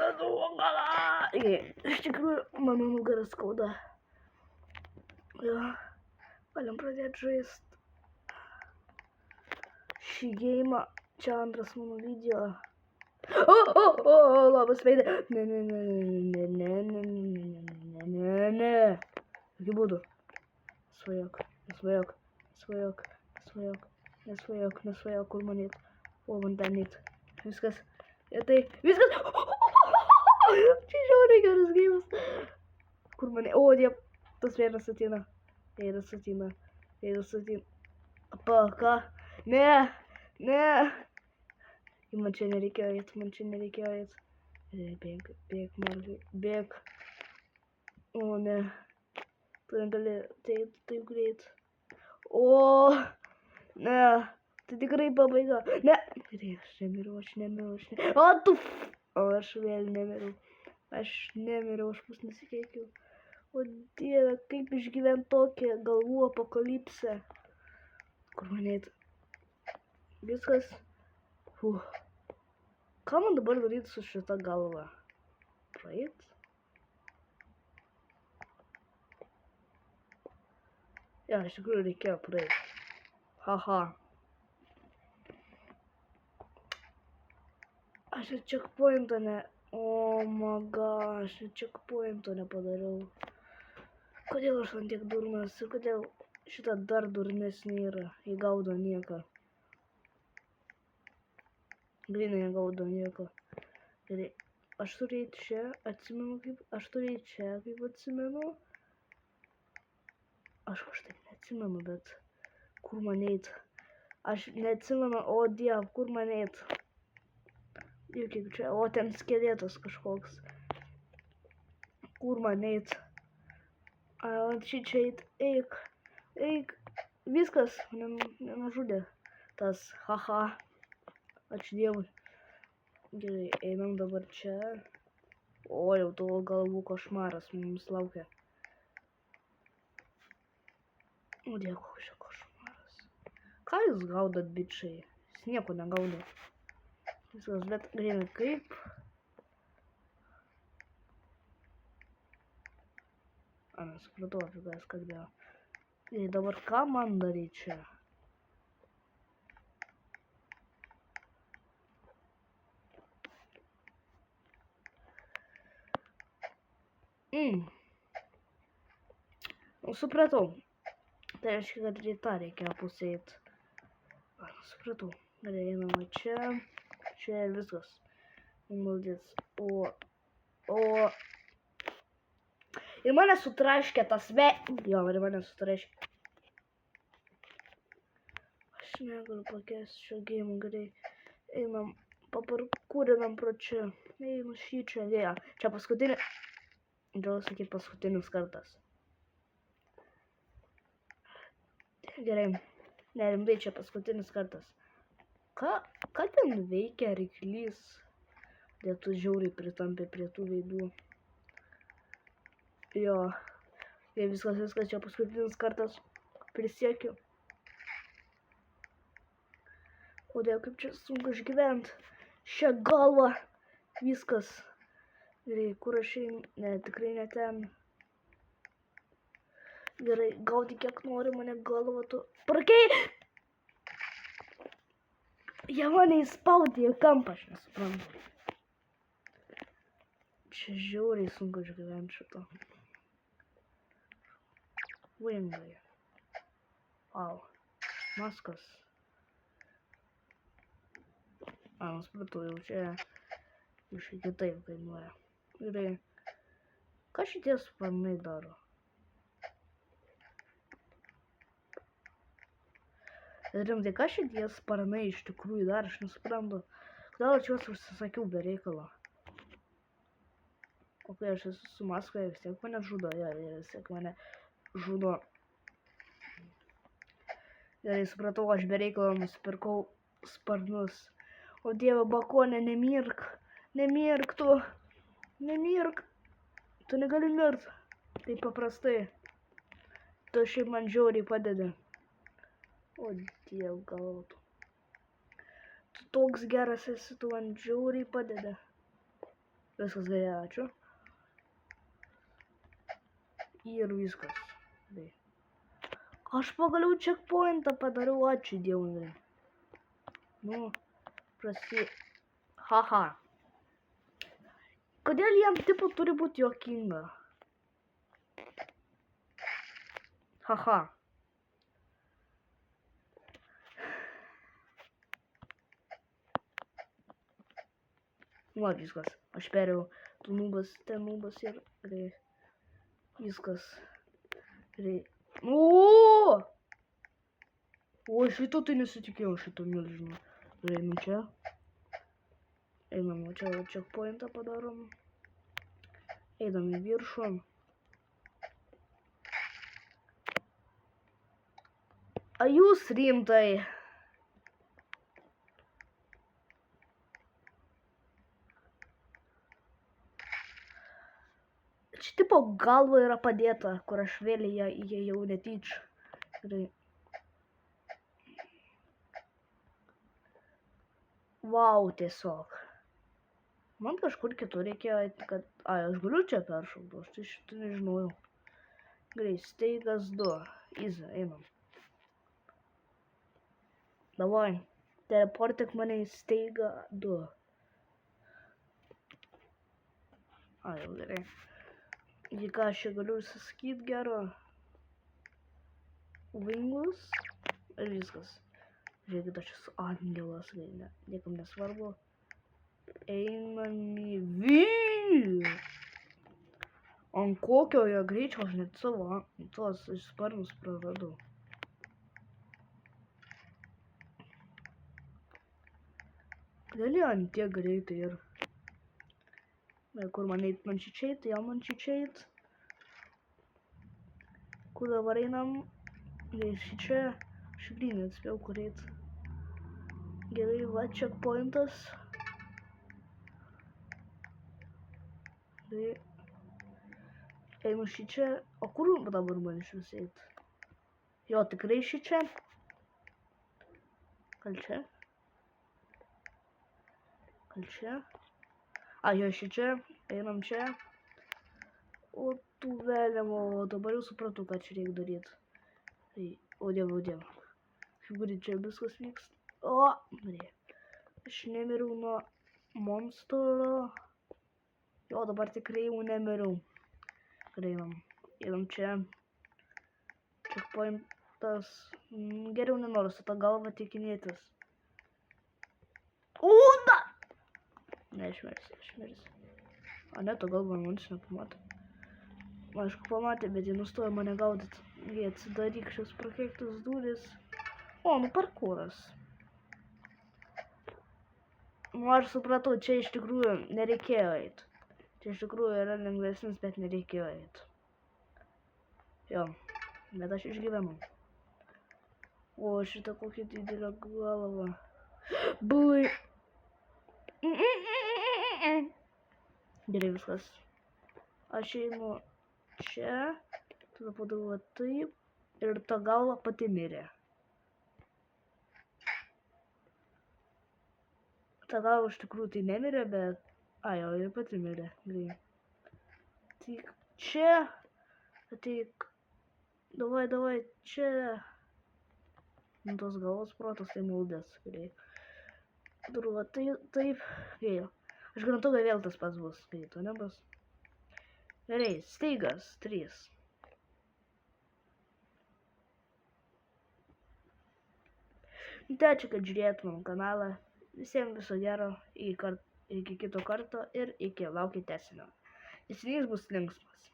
mano nugarą. Iš tikrųjų, mano nugarą skauda. Jo, galim pradėti žaisti šį geimą. Čia antras mano video. Labas veidė. Ne. Jokių būdų. Nesvajok, kur man eit. O, man ten eit. Viskas. Viskas. Čia žiauriai geras geimas. Kur man eit. O, diep. Tas vėras ateina. Apa, ką? Ne. Man čia nereikėjo eit. Bėk, Margai, bėk. O, ne. Tu negali eit taip greit. O, ne. Tai tikrai pabaiga. Ne. Aš nemiriau. O, tu. O, aš vėl nemiriau. Aš pus nesikeikiau. O, Dieve, kaip išgyvent tokią galvų apokalipsę. Kur man eit? Viskas. Ką man dabar daryti su šita galva? Praeit? Ja, iš tikrųjų reikėjo praeit. Haha. Aš ir checkpointą Oh my god, aš ir checkpointą nepadariau. Kodėl aš man tiek durnas ir kodėl šitą dar durnesnį yra? Įgaudo nieką. Grinai negaudo nieko. Gerai, aš turiu eiti čia, atsimenu kaip, aš kažkaip neatsimenu, bet kur man eit? Aš neatsimenu, o Diev, kur man eit? Ir kaip čia, o ten skeletas kažkoks. Kur man eit? Čia eit, eik, viskas, nenužudė tas, haha. Ačiū Dievui. Gerai, einam dabar čia. O, jau tavo galvų košmaras mums laukia. O, Dieve, koks čia košmaras. Ką jūs gaudot, bičiai? Jis nieko negaudo. Viskas, bet greitai kaip? Nesupratau, apie ką jis kalbėjo. Ir dabar ką man daryti čia? Supratau. Tai reiškia, kad į tą reikia pusę eit. Supratau. Gerai, einama čia. Čia ir viskas. Maldės. O. Ir mane sutraškė tas Jo, ir mane sutraškė. Aš negaliu pakęsti šio geimo. Gerai. Einam. Paparkūrinam pro čia. Einu šį čia. Ja. Čia paskutinį. Galiu sakyti paskutinis kartas. Gerai. Nerimtai, čia paskutinis kartas. Ką ten veikia ryklys? Dėl tu žiauriai pritampė prie tų veidų. Jo. Tai viskas, čia paskutinis kartas. Prisiekiu. O dėl kaip čia sunku išgyvent. Šią galvą. Viskas. Gerai, kur aš einu? Ne, tikrai ne ten. Gerai, gauti kiek nori mane galvą tu. Prakiai! Jie mane įspaudė į kampą, aš nesuprantu. Čia žiauriai sunku išgyventi šito. Wingai. Wow. Maskas. Nusipratau, jau čia iš kitaip kainuoja. Gerai. Ką šitie sparnai daro? Rimtai, ką šitie sparnai iš tikrųjų dar, aš nesuprantu. Kodėl aš juos užsisakiau be reikalo? O kai aš esu su maskoje, vis tiek mane žudo. Vis tiek mane žudo. Gerai, supratau, aš be reikalo nusipirkau sparnus. O Dieve, bakone, nemirk. Nemirk tu. Nemirk. Tu negali mirt. Taip paprastai. Tu šiaip man žiauriai padedi. O Dieve, galvotų. Tu toks geras esi, tu man žiauriai padedi. Viskas gerai, ačiū. Ir viskas. Tai. Aš pagaliau checkpointą padariau, ačiū Dievui. Nu, Haha. Kodėl jam tipo turi būti juokinga? Haha. Nu, viskas. Aš perėjau. Tu nubas, ten nubas ir... Viskas. O, šito tai nesitikėjau, šito milžino. Einam čia. Einam čia checkpointą padarom. Einam į viršų. A jūs rimtai? Čia tipo galva yra padėta, kur aš vėl įėjau netyčia. Vau, tiesiog. Man kažkur kitur reikėjo, kad... aš galiu čia peršaukti, aš tai šitą nežinojau. Gerai, steigas 2. Easy, einam. Davai, teleportik mane į steigą 2. Jau gerai. Į ką aš čia galiu įsiskyti gero? Vingus. Ir viskas. Žiūrėkit, aš esu angelas, niekam nesvarbu. Einam į Ant kokio jo greičio aš net savo tuos sparnus praradau. Gali ant tiek greitai ir... Kur man eit man šičeit, jau man šičeit. Kur dabar einam? Šičia. Šikrinį atspėjau, kur eit. Gerai, va, checkpointas. Tai... Einu šičia. O kur dabar man iš vis eit? Jo, tikrai šičia. Gal čia? Gal čia? Jo, šičia. Einam čia. O tu vėliavo, dabar jau supratau, ką čia reikia daryti. Tai, o Dieve. Kaip greit čia viskas vyks. Aš nemiriau nuo monstro. Jo, dabar tikrai jau nemiriau. Einam. Einam čia. Checkpointas. Geriau nenoriu su tą galvą tikinėtis. Da! Ne, aš mirsiu. Ne, to galvą manis nepamatė. Aišku, pamatė, bet jie nustojo mane gaudyti. Jie atsidaryk šios prakeiktos durys. Nu parkūras. Aš supratau, čia iš tikrųjų nereikėjo eit. Čia iš tikrųjų yra lengvesnis, bet nereikėjo eit. Jo, bet aš išgyvenau. Šitą kokią didelę galvą. Blai. Gerai, viskas. Aš einu čia, tada padarau taip ir ta galva pati mirė. Ta galva iš tikrųjų tai nemirė, bet... Jo, ir pati mirė. Gerai. Tik čia. Ateik. Davai, čia. Tos galvos protas tai maldės. Gerai. Padarau taip. Gerai. Aš garantuoju, kad vėl tas pats bus. Gerai, to nebus. Gerai, steigas 3. Tai ačiū, kad žiūrėjot mano kanalą. Visiems viso gero, iki kito karto ir iki laukit tęsinio. Tęsinys bus linksmas.